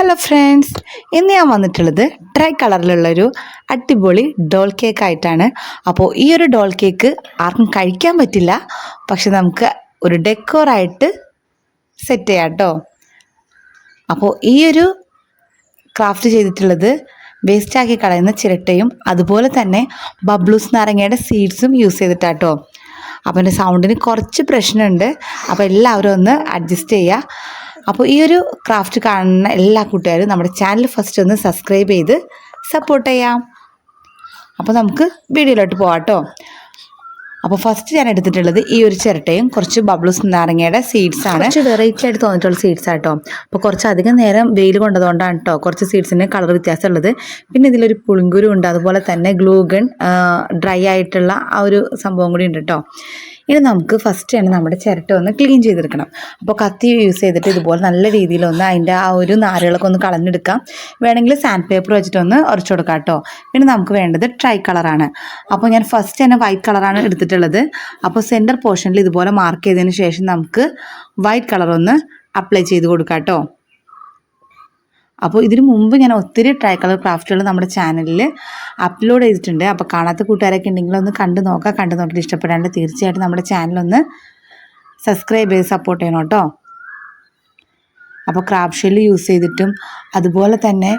Hello friends, ഇന്ന് ഞാൻ വന്നിട്ടുള്ളത് ട്രൈ കളറിലുള്ളൊരു അടിപൊളി ഡോൾ കേക്ക് ആയിട്ടാണ്. അപ്പോൾ ഈ ഒരു ഡോൾ കേക്ക് ആർക്കും കഴിക്കാൻ പറ്റില്ല, പക്ഷെ നമുക്ക് ഒരു ഡെക്കോറായിട്ട് സെറ്റ് ചെയ്യാം കേട്ടോ. അപ്പോൾ ഈ ഒരു ക്രാഫ്റ്റ് ചെയ്തിട്ടുള്ളത് വേസ്റ്റാക്കി കളയുന്ന ചിരട്ടയും അതുപോലെ തന്നെ ബബ്ലൂസ് നാരങ്ങയുടെ സീഡ്സും യൂസ് ചെയ്തിട്ടാട്ടോ. അപ്പോൾ എൻ്റെ സൗണ്ടിന് കുറച്ച് പ്രശ്നമുണ്ട്, അപ്പോൾ എല്ലാവരും ഒന്ന് അഡ്ജസ്റ്റ് ചെയ്യുക. അപ്പോൾ ഈ ഒരു ക്രാഫ്റ്റ് കാണുന്ന എല്ലാ കൂട്ടുകാരും നമ്മുടെ ചാനൽ ഫസ്റ്റ് ഒന്ന് സബ്സ്ക്രൈബ് ചെയ്ത് സപ്പോർട്ട് ചെയ്യാം. അപ്പോൾ നമുക്ക് വീഡിയോയിലോട്ട് പോകാം കേട്ടോ. അപ്പോൾ ഫസ്റ്റ് ഞാൻ എടുത്തിട്ടുള്ളത് ഈ ഒരു ചിരട്ടയും കുറച്ച് ബബ്ലൂസ് നാരങ്ങയുടെ സീഡ്സാണ്. കുറച്ച് വെറൈറ്റി ആയിട്ട് തോന്നിയിട്ടുള്ള സീഡ്സ് ആട്ടോ. അപ്പോൾ കുറച്ച് അധികം നേരം വെയിൽ കൊണ്ടതുകൊണ്ടാണ് കേട്ടോ കുറച്ച് സീഡ്സിന് കളർ വ്യത്യാസമുള്ളത്. പിന്നെ ഇതിലൊരു പുളിങ്കുരു ഉണ്ട്, അതുപോലെ തന്നെ ഗ്ലൂഗൺ ഡ്രൈ ആയിട്ടുള്ള ആ ഒരു സംഭവം കൂടി ഉണ്ട് കേട്ടോ. ഇനി നമുക്ക് ഫസ്റ്റ് തന്നെ നമ്മുടെ ചിരട്ട ഒന്ന് ക്ലീൻ ചെയ്തെടുക്കണം. അപ്പോൾ കത്തി യൂസ് ചെയ്തിട്ട് ഇതുപോലെ നല്ല രീതിയിലൊന്ന് അതിൻ്റെ ആ ഒരു നാരുകളൊക്കെ ഒന്ന് കളഞ്ഞെടുക്കാം. വേണമെങ്കിൽ സാൻഡ് പേപ്പർ വെച്ചിട്ടൊന്ന് ഉരച്ചു കൊടുക്കാം കേട്ടോ. പിന്നെ നമുക്ക് വേണ്ടത് ട്രൈ കളറാണ്. അപ്പോൾ ഞാൻ ഫസ്റ്റ് തന്നെ വൈറ്റ് കളറാണ് എടുത്തിട്ടുള്ളത്. അപ്പോൾ സെൻറ്റർ പോർഷനിൽ ഇതുപോലെ മാർക്ക് ചെയ്തതിന് ശേഷം നമുക്ക് വൈറ്റ് കളറൊന്ന് അപ്ലൈ ചെയ്ത് കൊടുക്കാം കേട്ടോ. അപ്പോൾ ഇതിന് മുമ്പ് ഞാൻ ഒത്തിരി ട്രൈ കളർ ക്രാഫ്റ്റുകൾ നമ്മുടെ ചാനലിൽ അപ്ലോഡ് ചെയ്തിട്ടുണ്ട്. അപ്പോൾ കാണാത്ത കൂട്ടുകാരൊക്കെ ഉണ്ടെങ്കിൽ ഒന്ന് കണ്ടു നോക്കിയിട്ട് ഇഷ്ടപ്പെടാണ്ട് തീർച്ചയായിട്ടും നമ്മുടെ ചാനലൊന്ന് സബ്സ്ക്രൈബ് ചെയ്ത് സപ്പോർട്ട് ചെയ്യണം കേട്ടോ. അപ്പോൾ ക്രാഫ്റ്റ് ഷെല്ല് യൂസ് ചെയ്തിട്ടും അതുപോലെ തന്നെ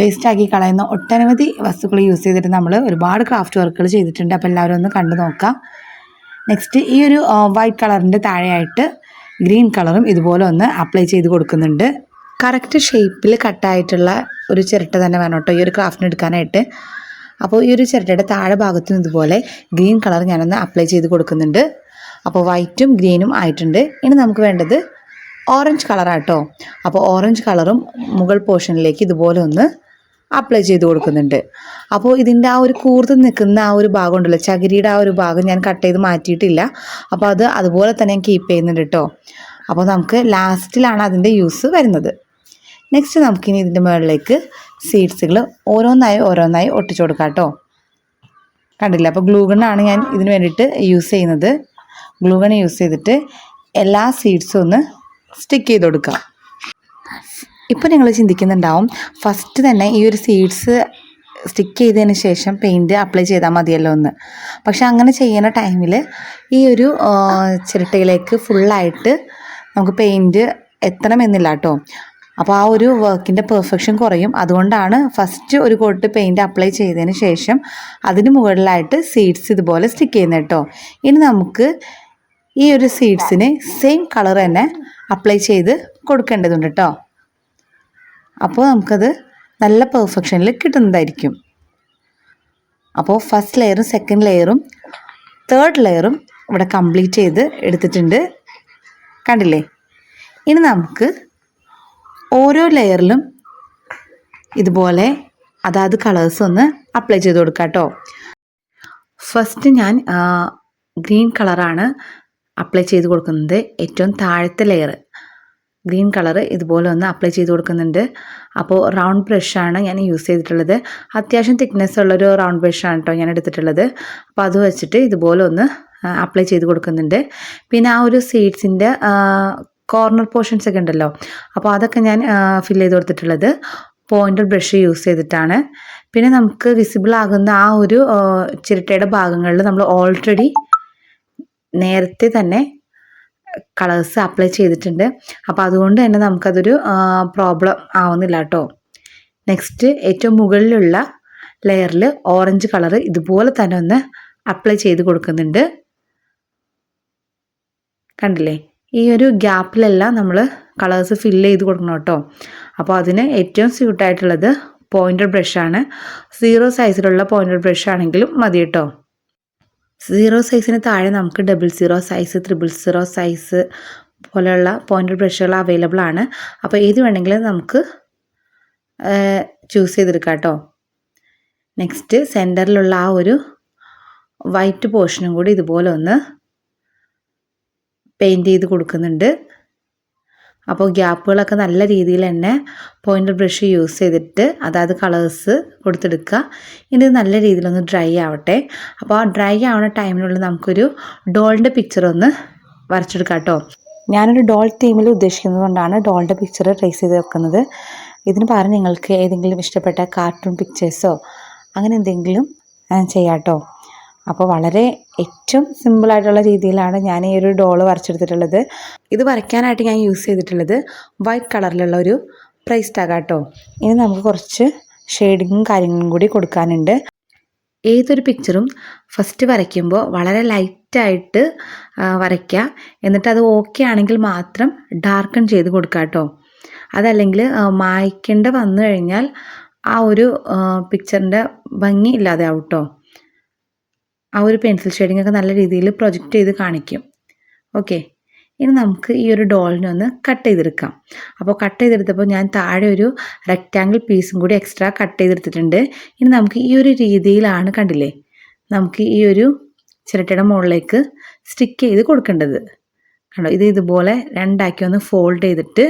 വേസ്റ്റാക്കി കളയുന്ന ഒട്ടനവധി വസ്തുക്കൾ യൂസ് ചെയ്തിട്ട് നമ്മൾ ഒരുപാട് ക്രാഫ്റ്റ് വർക്കുകൾ ചെയ്തിട്ടുണ്ട്. അപ്പോൾ എല്ലാവരും ഒന്ന് കണ്ടു നോക്കാം. നെക്സ്റ്റ് ഈ ഒരു വൈറ്റ് കളറിൻ്റെ താഴെയായിട്ട് ഗ്രീൻ കളറും ഇതുപോലെ ഒന്ന് അപ്ലൈ ചെയ്ത് കൊടുക്കുന്നുണ്ട്. കറക്റ്റ് ഷേപ്പിൽ കട്ടായിട്ടുള്ള ഒരു ചിരട്ട തന്നെ വേണം കേട്ടോ ഈ ഒരു ക്രാഫ്റ്റിന് എടുക്കാനായിട്ട്. അപ്പോൾ ഈ ഒരു ചിരട്ടയുടെ താഴെ ഭാഗത്തും ഇതുപോലെ ഗ്രീൻ കളർ ഞാനൊന്ന് അപ്ലൈ ചെയ്ത് കൊടുക്കുന്നുണ്ട്. അപ്പോൾ വൈറ്റും ഗ്രീനും ആയിട്ടുണ്ട്. ഇനി നമുക്ക് വേണ്ടത് ഓറഞ്ച് കളറാട്ടോ. അപ്പോൾ ഓറഞ്ച് കളറും മുകൾ പോർഷനിലേക്ക് ഇതുപോലെ ഒന്ന് അപ്ലൈ ചെയ്ത് കൊടുക്കുന്നുണ്ട്. അപ്പോൾ ഇതിൻ്റെ ആ ഒരു കൂർത്ത് നിൽക്കുന്ന ആ ഒരു ഭാഗം ഉണ്ടല്ലോ, ചകിരിയുടെ ആ ഒരു ഭാഗം ഞാൻ കട്ട് ചെയ്ത് മാറ്റിയിട്ടില്ല. അപ്പോൾ അത് അതുപോലെ തന്നെ ഞാൻ കീപ്പ് ചെയ്യുന്നുണ്ട് കേട്ടോ. അപ്പോൾ നമുക്ക് ലാസ്റ്റിലാണ് അതിൻ്റെ യൂസ് വരുന്നത്. നെക്സ്റ്റ് നമുക്കിനി ഇതിൻ്റെ മുകളിലേക്ക് സീഡ്സുകൾ ഓരോന്നായി ഒട്ടിച്ചു കൊടുക്കാം കേട്ടോ. കണ്ടില്ല, അപ്പോൾ ഗ്ലൂഗണ്ണാണ് ഞാൻ ഇതിന് വേണ്ടിയിട്ട് യൂസ് ചെയ്യുന്നത്. ഗ്ലൂഗൺ യൂസ് ചെയ്തിട്ട് എല്ലാ സീഡ്സും ഒന്ന് സ്റ്റിക്ക് ചെയ്ത് കൊടുക്കാം. ഇപ്പോൾ നിങ്ങൾ ചിന്തിക്കുന്നുണ്ടാവും ഫസ്റ്റ് തന്നെ ഈ ഒരു സീഡ്സ് സ്റ്റിക്ക് ചെയ്തതിന് ശേഷം പെയിൻറ്റ് അപ്ലൈ ചെയ്താൽ മതിയല്ലോ എന്ന്. പക്ഷെ അങ്ങനെ ചെയ്യുന്ന ടൈമിൽ ഈ ഒരു ചിരട്ടയിലേക്ക് ഫുള്ളായിട്ട് നമുക്ക് പെയിൻറ്റ് എത്തണമെന്നില്ല കേട്ടോ. അപ്പോൾ ആ ഒരു വർക്കിൻ്റെ പെർഫെക്ഷൻ കുറയും. അതുകൊണ്ടാണ് ഫസ്റ്റ് ഒരു കോട്ട് പെയിൻറ്റ് അപ്ലൈ ചെയ്തതിന് ശേഷം അതിന് മുകളിലായിട്ട് സീഡ്സ് ഇതുപോലെ സ്റ്റിക്ക് ചെയ്യുന്നത് കേട്ടോ. ഇനി നമുക്ക് ഈ ഒരു സീഡ്സിന് സെയിം കളർ തന്നെ അപ്ലൈ ചെയ്ത് കൊടുക്കേണ്ടതുണ്ട് കേട്ടോ. അപ്പോൾ നമുക്കത് നല്ല പെർഫെക്ഷനിൽ കിട്ടുന്നതായിരിക്കും. അപ്പോൾ ഫസ്റ്റ് ലെയറും സെക്കൻഡ് ലെയറും തേർഡ് ലെയറും ഇവിടെ കംപ്ലീറ്റ് ചെയ്ത് എടുത്തിട്ടുണ്ട്. കണ്ടില്ലേ? ഇനി നമുക്ക് ഓരോ ലെയറിലും ഇതുപോലെ അതാത് കളേഴ്സ് ഒന്ന് അപ്ലൈ ചെയ്ത് കൊടുക്കാം കേട്ടോ. ഫസ്റ്റ് ഞാൻ ഗ്രീൻ കളറാണ് അപ്ലൈ ചെയ്ത് കൊടുക്കുന്നത്. ഏറ്റവും താഴത്തെ ലെയർ ഗ്രീൻ കളറ് ഇതുപോലെ ഒന്ന് അപ്ലൈ ചെയ്ത് കൊടുക്കുന്നുണ്ട്. അപ്പോൾ റൗണ്ട് ബ്രഷാണ് ഞാൻ യൂസ് ചെയ്തിട്ടുള്ളത്. അത്യാവശ്യം തിക്നെസ് ഉള്ളൊരു റൗണ്ട് ബ്രഷാണ് കേട്ടോ ഞാൻ എടുത്തിട്ടുള്ളത്. അപ്പോൾ അത് വെച്ചിട്ട് ഇതുപോലെ ഒന്ന് അപ്ലൈ ചെയ്ത് കൊടുക്കുന്നുണ്ട്. പിന്നെ ആ ഒരു സീഡ്സിൻ്റെ കോർണർ പോർഷൻസ് ഒക്കെ ഉണ്ടല്ലോ, അപ്പോൾ അതൊക്കെ ഞാൻ ഫില്ല് ചെയ്ത് കൊടുത്തിട്ടുള്ളത് പോയിൻ്റർ ബ്രഷ് യൂസ് ചെയ്തിട്ടാണ്. പിന്നെ നമുക്ക് വിസിബിൾ ആകുന്ന ആ ഒരു ചിരട്ടയുടെ ഭാഗങ്ങളിൽ നമ്മൾ ഓൾറെഡി നേരത്തെ തന്നെ കളേഴ്സ് അപ്ലൈ ചെയ്തിട്ടുണ്ട്. അപ്പോൾ അതുകൊണ്ട് തന്നെ നമുക്കതൊരു പ്രോബ്ലം ആവുന്നില്ല കേട്ടോ. നെക്സ്റ്റ് ഏറ്റവും മുകളിലുള്ള ലെയറിൽ ഓറഞ്ച് കളർ ഇതുപോലെ തന്നെ ഒന്ന് അപ്ലൈ ചെയ്ത് കൊടുക്കുന്നുണ്ട്. കണ്ടില്ലേ? ഈ ഒരു ഗ്യാപ്പിലെല്ലാം നമ്മൾ കളേഴ്സ് ഫില്ല് ചെയ്ത് കൊടുക്കണം കേട്ടോ. അപ്പോൾ അതിന് ഏറ്റവും സ്യൂട്ടായിട്ടുള്ളത് പോയിൻ്റർ ബ്രഷാണ്. 0 സൈസിലുള്ള പോയിൻ്റർ ബ്രഷ് ആണെങ്കിലും മതി കേട്ടോ. 0 സൈസിന് താഴെ നമുക്ക് 00 സൈസ് 000 സൈസ് പോലെയുള്ള പോയിൻ്റർ ബ്രഷുകൾ അവൈലബിൾ ആണ്. അപ്പോൾ ഏത് വേണമെങ്കിലും നമുക്ക് ചൂസ് ചെയ്തെടുക്കാം കേട്ടോ. നെക്സ്റ്റ് സെൻറ്ററിലുള്ള ആ ഒരു വൈറ്റ് പോർഷനും കൂടി ഇതുപോലെ ഒന്ന് പെയിൻറ്റ് ചെയ്ത് കൊടുക്കുന്നുണ്ട്. അപ്പോൾ ഗ്യാപ്പുകളൊക്കെ നല്ല രീതിയിൽ തന്നെ പോയിൻ്റർ ബ്രഷ് യൂസ് ചെയ്തിട്ട് അതായത് കളേഴ്സ് കൊടുത്തെടുക്കുക. ഇനി ഇത് നല്ല രീതിയിലൊന്ന് ഡ്രൈ ആവട്ടെ. അപ്പോൾ ആ ഡ്രൈ ആവുന്ന ടൈമിനുള്ളിൽ നമുക്കൊരു ഡോളിൻ്റെ പിക്ചർ ഒന്ന് വരച്ചെടുക്കാം കേട്ടോ. ഞാനൊരു ഡോൾ തീമിൽ ഉദ്ദേശിക്കുന്നത് കൊണ്ടാണ് ഡോളിൻ്റെ പിക്ചർ ട്രേസ് ചെയ്ത് വെക്കുന്നത്. ഇതിന് പകരം നിങ്ങൾക്ക് ഏതെങ്കിലും ഇഷ്ടപ്പെട്ട കാർട്ടൂൺ പിക്ചേഴ്സോ അങ്ങനെ എന്തെങ്കിലും ചെയ്യാം കേട്ടോ. അപ്പോൾ വളരെ ഏറ്റവും സിമ്പിളായിട്ടുള്ള രീതിയിലാണ് ഞാൻ ഈ ഒരു ഡോള് വരച്ചെടുത്തിട്ടുള്ളത്. ഇത് വരയ്ക്കാനായിട്ട് ഞാൻ യൂസ് ചെയ്തിട്ടുള്ളത് വൈറ്റ് കളറിലുള്ള ഒരു പ്രൈസ് ടാഗ് കേട്ടോ. ഇനി നമുക്ക് കുറച്ച് ഷെയ്ഡിങ്ങും കാര്യങ്ങളും കൂടി കൊടുക്കാനുണ്ട്. ഏതൊരു പിക്ചറും ഫസ്റ്റ് വരയ്ക്കുമ്പോൾ വളരെ ലൈറ്റായിട്ട് വരയ്ക്കുക. എന്നിട്ട് അത് ഓക്കെ ആണെങ്കിൽ മാത്രം ഡാർക്കൺ ചെയ്ത് കൊടുക്കുക കേട്ടോ. അതല്ലെങ്കിൽ മായ്ക്കേണ്ട വന്നു കഴിഞ്ഞാൽ ആ ഒരു പിക്ചറിൻ്റെ ഭംഗി ഇല്ലാതെ ആവും കേട്ടോ. ആ ഒരു പെൻസിൽ ഷെയ്ഡിംഗ് ഒക്കെ നല്ല രീതിയിൽ പ്രൊജക്റ്റ് ചെയ്ത് കാണിക്കും. ഓക്കെ, ഇനി നമുക്ക് ഈ ഒരു ഡോളിനെ ഒന്ന് കട്ട് ചെയ്തെടുക്കാം. അപ്പോൾ കട്ട് ചെയ്തെടുത്തപ്പോൾ ഞാൻ താഴെ ഒരു റെക്റ്റാങ്കിൾ പീസും കൂടി എക്സ്ട്രാ കട്ട് ചെയ്തെടുത്തിട്ടുണ്ട്. ഇനി നമുക്ക് ഈ ഒരു രീതിയിലാണ്, കണ്ടില്ലേ, നമുക്ക് ഈ ഒരു ചിരട്ടയുടെ മുകളിലേക്ക് സ്റ്റിക്ക് ചെയ്ത് കൊടുക്കേണ്ടത്. കണ്ടോ, ഇത് ഇതുപോലെ രണ്ടാക്കി ഒന്ന് ഫോൾഡ് ചെയ്തിട്ട്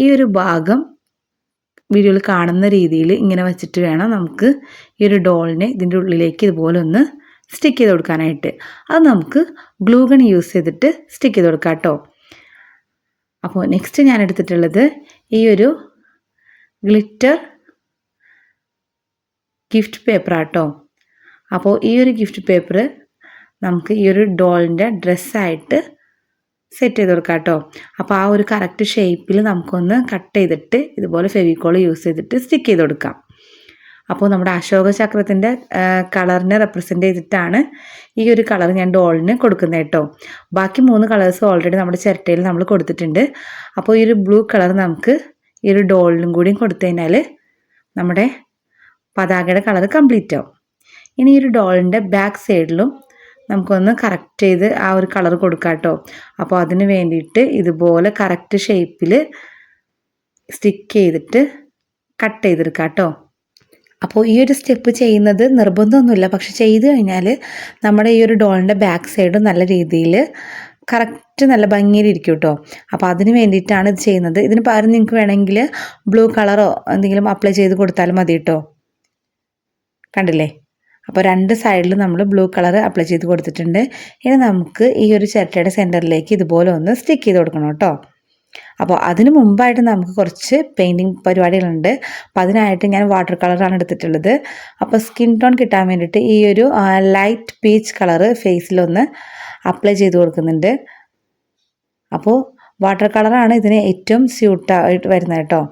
ഈ ഒരു ഭാഗം വീഡിയോയിൽ കാണുന്ന രീതിയിൽ ഇങ്ങനെ വെച്ചിട്ട് വേണം നമുക്ക് ഈ ഒരു ഡോളിനെ ഇതിൻ്റെ ഉള്ളിലേക്ക് ഇതുപോലെ ഒന്ന് സ്റ്റിക്ക് ചെയ്ത് കൊടുക്കാനായിട്ട്. അത് നമുക്ക് ഗ്ലൂ ഗൺ യൂസ് ചെയ്തിട്ട് സ്റ്റിക്ക് ചെയ്ത് കൊടുക്കാം കേട്ടോ. അപ്പോൾ നെക്സ്റ്റ് ഞാൻ എടുത്തിട്ടുള്ളത് ഈ ഒരു ഗ്ലിറ്റർ ഗിഫ്റ്റ് പേപ്പർ ആട്ടോ. അപ്പോൾ ഈ ഒരു ഗിഫ്റ്റ് പേപ്പർ നമുക്ക് ഈ ഒരു ഡോളിൻ്റെ ഡ്രസ്സായിട്ട് സെറ്റ് ചെയ്ത് കൊടുക്കാം കേട്ടോ. അപ്പോൾ ആ ഒരു കറക്റ്റ് ഷേപ്പിൽ നമുക്കൊന്ന് കട്ട് ചെയ്തിട്ട് ഇതുപോലെ ഫെവിക്കോൾ യൂസ് ചെയ്തിട്ട് സ്റ്റിക്ക് ചെയ്ത് കൊടുക്കാം. അപ്പോൾ നമ്മുടെ അശോക ചക്രത്തിൻ്റെ കളറിനെ റെപ്രസെൻ്റ് ചെയ്തിട്ടാണ് ഈ ഒരു കളർ ഞാൻ ഡോളിന് കൊടുക്കുന്നത് കേട്ടോ. ബാക്കി 3 കളേഴ്സ് ഓൾറെഡി നമ്മുടെ ചിരട്ടയിൽ നമ്മൾ കൊടുത്തിട്ടുണ്ട്. അപ്പോൾ ഈ ഒരു ബ്ലൂ കളർ നമുക്ക് ഈ ഒരു ഡോളിനും കൂടി കൊടുത്തു കഴിഞ്ഞാൽ നമ്മുടെ പതാകയുടെ കളർ കംപ്ലീറ്റ് ആവും. ഇനി ഈ ഒരു ഡോളിൻ്റെ ബാക്ക് സൈഡിലും നമുക്കൊന്ന് കറക്റ്റ് ചെയ്ത് ആ ഒരു കളർ കൊടുക്കാം കേട്ടോ. അപ്പോൾ അതിന് വേണ്ടിയിട്ട് ഇതുപോലെ കറക്റ്റ് ഷേപ്പിൽ സ്റ്റിക്ക് ചെയ്തിട്ട് കട്ട് ചെയ്തെടുക്കാം കേട്ടോ. അപ്പോൾ ഈ ഒരു സ്റ്റെപ്പ് ചെയ്യുന്നത് നിർബന്ധമൊന്നുമില്ല, പക്ഷെ ചെയ്ത് കഴിഞ്ഞാൽ നമ്മുടെ ഈ ഒരു ഡോളിൻ്റെ ബാക്ക് സൈഡ് നല്ല രീതിയിൽ കറക്റ്റ് നല്ല ഭംഗിയിലിരിക്കും കേട്ടോ. അപ്പോൾ അതിന് വേണ്ടിയിട്ടാണ് ഇത് ചെയ്യുന്നത്. ഇതിന് പകരം നിങ്ങൾക്ക് വേണമെങ്കിൽ ബ്ലൂ കളറോ എന്തെങ്കിലും അപ്ലൈ ചെയ്ത് കൊടുത്താലും മതി കേട്ടോ. കണ്ടില്ലേ, അപ്പോൾ 2 സൈഡിലും നമ്മൾ ബ്ലൂ കളർ അപ്ലൈ ചെയ്ത് കൊടുത്തിട്ടുണ്ട്. ഇനി നമുക്ക് ഈ ഒരു ചിരട്ടയുടെ സെൻറ്ററിലേക്ക് ഇതുപോലെ ഒന്ന് സ്റ്റിക്ക് ചെയ്ത് കൊടുക്കണം കേട്ടോ. അപ്പോൾ അതിന് മുമ്പായിട്ട് നമുക്ക് കുറച്ച് പെയിൻറ്റിങ് പരിപാടികളുണ്ട്. അപ്പോൾ അതിനായിട്ട് ഞാൻ വാട്ടർ കളറാണ് എടുത്തിട്ടുള്ളത്. അപ്പോൾ സ്കിൻ ടോൺ കിട്ടാൻ വേണ്ടിയിട്ട് ഈ ഒരു ലൈറ്റ് പീച്ച് കളറ് ഫേസിലൊന്ന് അപ്ലൈ ചെയ്ത് കൊടുക്കുന്നുണ്ട്. അപ്പോൾ വാട്ടർ കളറാണ് ഇതിന് ഏറ്റവും സ്യൂട്ടായിട്ട് വരുന്നത് കേട്ടോ.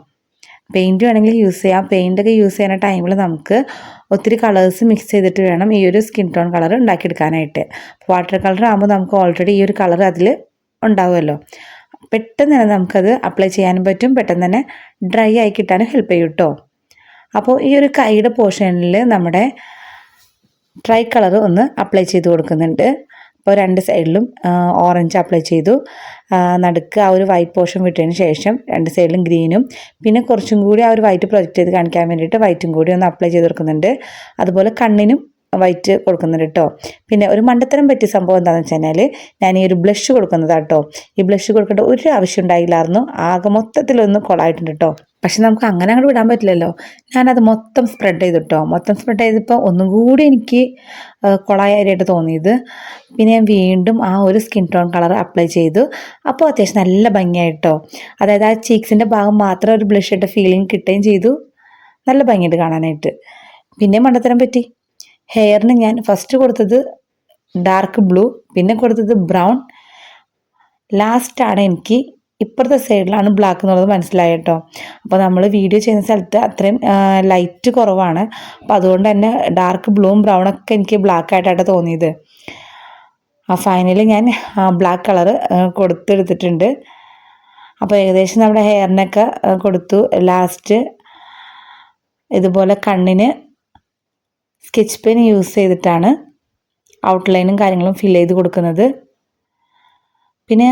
പെയിൻറ്റ് വേണമെങ്കിൽ യൂസ് ചെയ്യാം. പെയിൻറ്റൊക്കെ യൂസ് ചെയ്യുന്ന ടൈമിൽ നമുക്ക് ഒത്തിരി കളേഴ്സ് മിക്സ് ചെയ്തിട്ട് വേണം ഈ ഒരു സ്കിൻ ടോൺ കളർ ഉണ്ടാക്കിയെടുക്കാനായിട്ട്. വാട്ടർ കളർ ആകുമ്പോൾ നമുക്ക് ഓൾറെഡി ഈ ഒരു കളർ അതിൽ ഉണ്ടാവുമല്ലോ. പെട്ടെന്ന് തന്നെ നമുക്കത് അപ്ലൈ ചെയ്യാനും പറ്റും, പെട്ടെന്ന് തന്നെ ഡ്രൈ ആയി കിട്ടാനും ഹെൽപ്പ് ചെയ്യും കേട്ടോ. അപ്പോൾ ഈ ഒരു കൈയുടെ പോർഷനിൽ നമ്മുടെ ട്രൈ കളർ ഒന്ന് അപ്ലൈ ചെയ്ത് കൊടുക്കുന്നുണ്ട്. അപ്പോൾ 2 സൈഡിലും ഓറഞ്ച് അപ്ലൈ ചെയ്തു. നടുക്ക് ആ ഒരു വൈറ്റ് പോർഷൻ വിട്ടതിന് ശേഷം 2 സൈഡിലും ഗ്രീനും, പിന്നെ കുറച്ചും കൂടി ആ ഒരു വൈറ്റ് പ്രൊജക്റ്റ് ചെയ്ത് കാണിക്കാൻ വേണ്ടിയിട്ട് വൈറ്റും കൂടി ഒന്ന് അപ്ലൈ ചെയ്ത് കൊടുക്കുന്നുണ്ട്. അതുപോലെ കണ്ണിനും വൈറ്റ് കൊടുക്കുന്നുണ്ട് കേട്ടോ. പിന്നെ ഒരു മണ്ടത്തരം പറ്റിയ സംഭവം എന്താണെന്ന് വെച്ച് കഴിഞ്ഞാൽ ഞാൻ ഈ ഒരു ബ്ലഷ് കൊടുക്കുന്നതാണ് കേട്ടോ. ഈ ബ്ലഷ് കൊടുക്കേണ്ട ഒരു ആവശ്യം ഉണ്ടായില്ലായിരുന്നു. ആകെ മൊത്തത്തിലൊന്ന് കൊളായിട്ടുണ്ട് കേട്ടോ. പക്ഷെ നമുക്ക് അങ്ങനെ അങ്ങോട്ട് വിടാൻ പറ്റില്ലല്ലോ. ഞാനത് മൊത്തം സ്പ്രെഡ് ചെയ്തു കേട്ടോ. മൊത്തം സ്പ്രെഡ് ചെയ്തപ്പോൾ ഒന്നും കൂടി എനിക്ക് കൊളായിട്ട് തോന്നിയത്. പിന്നെ ഞാൻ വീണ്ടും ആ ഒരു സ്കിൻ ടോൺ കളർ അപ്ലൈ ചെയ്തു. അപ്പോൾ അത്യാവശ്യം നല്ല ഭംഗിയായിട്ടോ. അതായത് ആ ചീക്സിൻ്റെ ഭാഗം മാത്രം ഒരു ബ്ലഷ് ഇട്ട ഫീലിംഗ് കിട്ടുകയും ചെയ്തു. നല്ല ഭംഗിയുണ്ട് കാണാനായിട്ട്. പിന്നെ മണ്ടത്തരം പറ്റി. ഹെയറിന് ഞാൻ ഫസ്റ്റ് കൊടുത്തത് ഡാർക്ക് ബ്ലൂ, പിന്നെ കൊടുത്തത് ബ്രൗൺ, ലാസ്റ്റാണ് എനിക്ക് ഇപ്പുറത്തെ സൈഡിലാണ് ബ്ലാക്ക് എന്നുള്ളത് മനസ്സിലായി കേട്ടോ. അപ്പോൾ നമ്മൾ വീഡിയോ ചെയ്യുന്ന സ്ഥലത്ത് അത്രയും ലൈറ്റ് കുറവാണ്. അപ്പോൾ അതുകൊണ്ട് തന്നെ ഡാർക്ക് ബ്ലൂവും ബ്രൗണൊക്കെ എനിക്ക് ബ്ലാക്ക് ആയിട്ടാണ് തോന്നിയത്. ഫൈനലി ഞാൻ ബ്ലാക്ക് കളറ് കൊടുത്തെടുത്തിട്ടുണ്ട്. അപ്പോൾ ഏകദേശം നമ്മുടെ ഹെയറിനൊക്കെ കൊടുത്തു. ലാസ്റ്റ് ഇതുപോലെ കണ്ണിന് സ്കെച്ച് പെൻ യൂസ് ചെയ്തിട്ടാണ് ഔട്ട്ലൈനും കാര്യങ്ങളും ഫിൽ ചെയ്ത് കൊടുക്കുന്നത്. പിന്നെ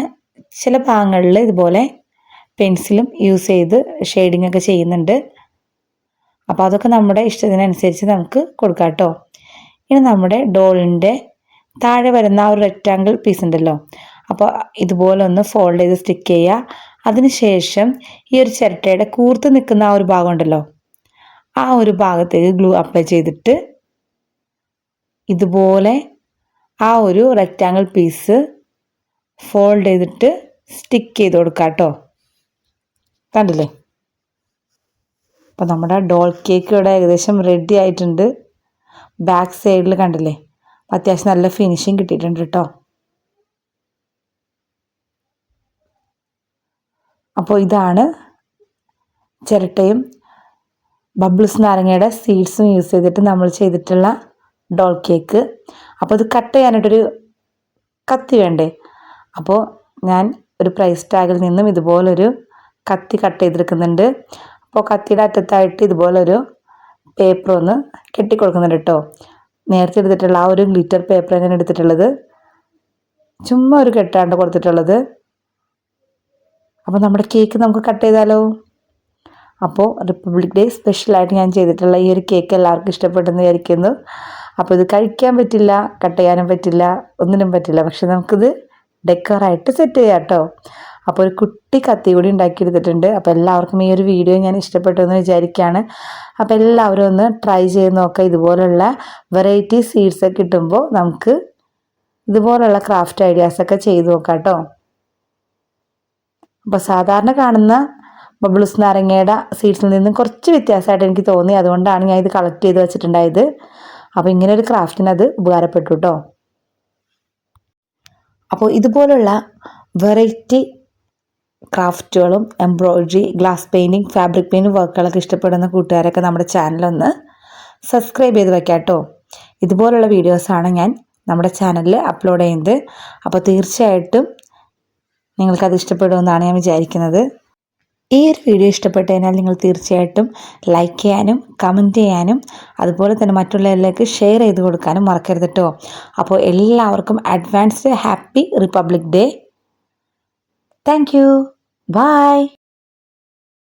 ചില ഭാഗങ്ങളിൽ ഇതുപോലെ പെൻസിലും യൂസ് ചെയ്ത് ഷെയ്ഡിങ് ഒക്കെ ചെയ്യുന്നുണ്ട്. അപ്പോൾ അതൊക്കെ നമ്മുടെ ഇഷ്ടത്തിനനുസരിച്ച് നമുക്ക് കൊടുക്കാം കേട്ടോ. ഇനി നമ്മുടെ ഡോളിൻ്റെ താഴെ വരുന്ന ആ ഒരു റെക്റ്റാങ്കിൾ പീസ് ഉണ്ടല്ലോ, അപ്പോൾ ഇതുപോലെ ഒന്ന് ഫോൾഡ് ചെയ്ത് സ്റ്റിക്ക് ചെയ്യുക. അതിനുശേഷം ഈ ഒരു ചിരട്ടയുടെ കൂർത്ത് നിൽക്കുന്ന ആ ഒരു ഭാഗം ഉണ്ടല്ലോ, ആ ഒരു ഭാഗത്തേക്ക് ഗ്ലൂ അപ്ലൈ ചെയ്തിട്ട് ഇതുപോലെ ആ ഒരു റെക്റ്റാങ്കിൾ പീസ് ഫോൾഡ് ചെയ്തിട്ട് സ്റ്റിക്ക് ചെയ്ത് കൊടുക്കാം കേട്ടോ. കണ്ടില്ലേ? അപ്പോൾ നമ്മുടെ ഡോൾ കേക്ക് ഇവിടെ ഏകദേശം റെഡി ആയിട്ടുണ്ട്. ബാക്ക് സൈഡിൽ കണ്ടില്ലേ, അത്യാവശ്യം നല്ല ഫിനിഷിങ് കിട്ടിയിട്ടുണ്ട് കേട്ടോ. അപ്പോൾ ഇതാണ് ചിരട്ടയും ബബിൾസ് നാരങ്ങയുടെ സീഡ്സും യൂസ് ചെയ്തിട്ട് നമ്മൾ ചെയ്തിട്ടുള്ള ഡോൾ കേക്ക്. അപ്പോൾ ഇത് കട്ട് ചെയ്യാനായിട്ടൊരു കത്തി വേണ്ടേ? അപ്പോൾ ഞാൻ ഒരു പ്രൈസ് ടാഗിൽ നിന്നും ഇതുപോലൊരു കത്തി കട്ട് ചെയ്തെടുക്കുന്നുണ്ട്. അപ്പോൾ കത്തിയുടെ അറ്റത്തായിട്ട് ഇതുപോലൊരു പേപ്പർ ഒന്ന് കെട്ടിക്കൊടുക്കുന്നുണ്ട് കേട്ടോ. നേരത്തെ എടുത്തിട്ടുള്ള ആ ഒരു ഗ്ലിറ്റർ പേപ്പർ ഞാൻ എടുത്തിട്ടുള്ളത്, ചുമ്മാ ഒരു കെട്ടാണ്ട് കൊടുത്തിട്ടുള്ളത്. അപ്പോൾ നമ്മുടെ കേക്ക് നമുക്ക് കട്ട് ചെയ്താലോ? അപ്പോൾ റിപ്പബ്ലിക് ഡേ സ്പെഷ്യലായിട്ട് ഞാൻ ചെയ്തിട്ടുള്ള ഈ ഒരു കേക്ക് എല്ലാവർക്കും ഇഷ്ടപ്പെട്ടെന്ന് വിചാരിക്കുന്നു. അപ്പോൾ ഇത് കഴിക്കാൻ പറ്റില്ല, കട്ട് ചെയ്യാനും പറ്റില്ല, ഒന്നിനും പറ്റില്ല. പക്ഷെ നമുക്കിത് ഡെക്കറായിട്ട് സെറ്റ് ചെയ്യാം കേട്ടോ. അപ്പോൾ ഒരു കുട്ടി കത്തി കൂടി ഉണ്ടാക്കിയെടുത്തിട്ടുണ്ട്. അപ്പോൾ എല്ലാവർക്കും ഈ ഒരു വീഡിയോ ഞാൻ ഇഷ്ടപ്പെട്ടു എന്ന് വിചാരിക്കുകയാണ്. അപ്പോൾ എല്ലാവരും ഒന്ന് ട്രൈ ചെയ്ത് നോക്കുക. ഇതുപോലുള്ള വെറൈറ്റി സീഡ്സൊക്കെ കിട്ടുമ്പോൾ നമുക്ക് ഇതുപോലുള്ള ക്രാഫ്റ്റ് ഐഡിയാസൊക്കെ ചെയ്ത് നോക്കാം കേട്ടോ. അപ്പോൾ സാധാരണ കാണുന്ന ബബിൾസ് നാരങ്ങയുടെ സീഡ്സിൽ നിന്നും കുറച്ച് വ്യത്യാസമായിട്ട് എനിക്ക് തോന്നി. അതുകൊണ്ടാണ് ഞാൻ ഇത് കളക്ട് ചെയ്ത് വെച്ചിട്ടുണ്ടായത്. അപ്പോൾ ഇങ്ങനെ ഒരു ക്രാഫ്റ്റിന് അത് ഉപകാരപ്പെട്ടു കേട്ടോ. അപ്പോൾ ഇതുപോലുള്ള വെറൈറ്റി ക്രാഫ്റ്റുകളും embroidery, glass painting, fabric painting വർക്കുകളൊക്കെ ഇഷ്ടപ്പെടുന്ന കൂട്ടുകാരൊക്കെ നമ്മുടെ ചാനലൊന്ന് സബ്സ്ക്രൈബ് ചെയ്ത് വെക്കാം കേട്ടോ. ഇതുപോലുള്ള വീഡിയോസാണ് ഞാൻ നമ്മുടെ ചാനലിൽ അപ്ലോഡ് ചെയ്യുന്നത്. അപ്പോൾ തീർച്ചയായിട്ടും നിങ്ങൾക്കത് ഇഷ്ടപ്പെടുമെന്നാണ് ഞാൻ വിചാരിക്കുന്നത്. ഈ ഒരു വീഡിയോ ഇഷ്ടപ്പെട്ട് കഴിഞ്ഞാൽ നിങ്ങൾ തീർച്ചയായിട്ടും ലൈക്ക് ചെയ്യാനും കമൻറ്റ് ചെയ്യാനും അതുപോലെ തന്നെ മറ്റുള്ളവരിലേക്ക് ഷെയർ ചെയ്ത് കൊടുക്കാനും മറക്കരുത് കേട്ടോ. അപ്പോൾ എല്ലാവർക്കും advanced happy republic day. Thank you. By.